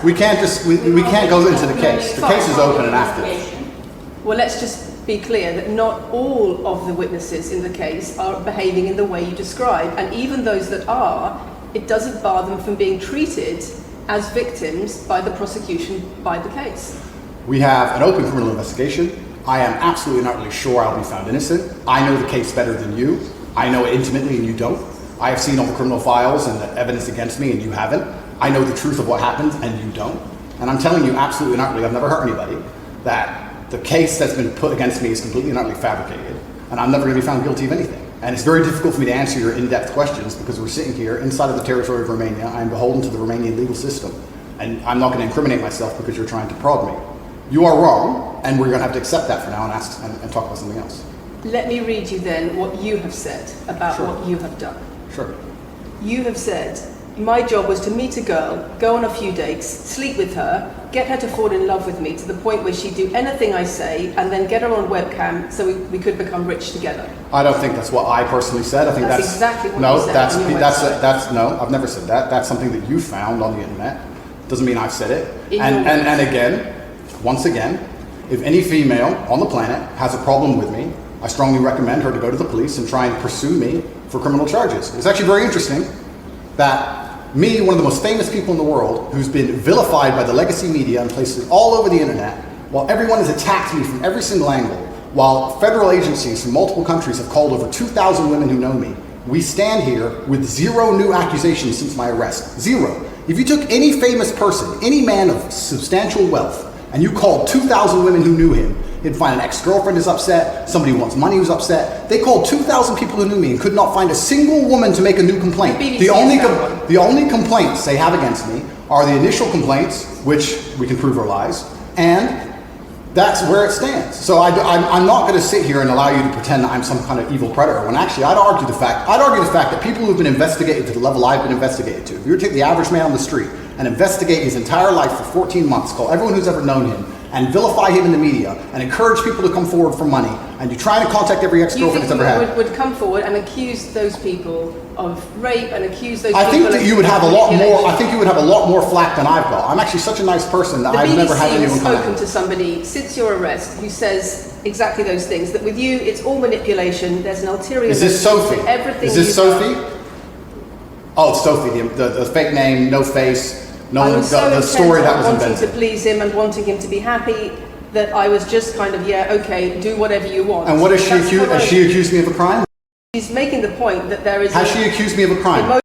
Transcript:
We can't go into the case. The case is open and active. Well, let's just be clear that not all of the witnesses in the case are behaving in the way you describe, and even those that are, it doesn't bar them from being treated as victims by the prosecution by the case. We have an open criminal investigation. I am absolutely not really sure I'll be found innocent. I know the case better than you. I know it intimately and you don't. I have seen all the criminal files and the evidence against me and you haven't. I know the truth of what happened and you don't. And I'm telling you absolutely not really, I've never hurt anybody, that the case that's been put against me is completely and utterly fabricated, and I'm never going to be found guilty of anything. And it's very difficult for me to answer your in-depth questions because we're sitting here inside of the territory of Romania. I'm beholden to the Romanian legal system, and I'm not going to incriminate myself because you're trying to prod me. You are wrong, and we're going to have to accept that for now and talk about something else. Let me read you then what you have said about what you have done. Sure. You have said, my job was to meet a girl, go on a few dates, sleep with her, get her to fall in love with me to the point where she'd do anything I say, and then get her on webcam so we could become rich together. I don't think that's what I personally said. I think that's exactly what no, you said. That's no, I've never said that. That's something that you found on the internet. Doesn't mean I've said it. And again, once again, if any female on the planet has a problem with me, I strongly recommend her to go to the police and try and pursue me for criminal charges. It's actually very interesting that me, one of the most famous people in the world, who's been vilified by the legacy media and places all over the internet, while everyone has attacked me from every single angle, while federal agencies from multiple countries have called over 2,000 women who know me, we stand here with 0 new accusations since my arrest. 0. If you took any famous person, any man of substantial wealth, and you called 2,000 women who knew him, you'd find an ex-girlfriend is upset, somebody who wants money who's upset. They called 2,000 people who knew me and could not find a single woman to make a new complaint. The only complaints they have against me are the initial complaints, which we can prove are lies, and that's where it stands. So I'm not going to sit here and allow you to pretend that I'm some kind of evil predator, when actually I'd argue the fact that people who've been investigated to the level I've been investigated to, if you were to take the average man on the street and investigate his entire life for 14 months, call everyone who's ever known him, and vilify him in the media, and encourage people to come forward for money, and you try to contact every ex-girlfriend that's ever had. Would come forward and accuse those people of rape and accuse those I people think that you would have a lot more. I think you would have a lot more flack than I've got. I'm actually such a nice person that I've never had anyone come. The BBC has spoken to somebody since your arrest who says exactly those things. That with you, it's all manipulation. There's an ulterior. Is this Sophie? Everything. Is this Sophie? Oh, it's Sophie. The fake name, no face, no the story that was invented. Wanting to please him and wanting him to be happy. That I was just kind of, yeah, okay, do whatever you want. And what is she accused? Has she accused me of a crime? She's making the point that there is. Has she accused me of a crime?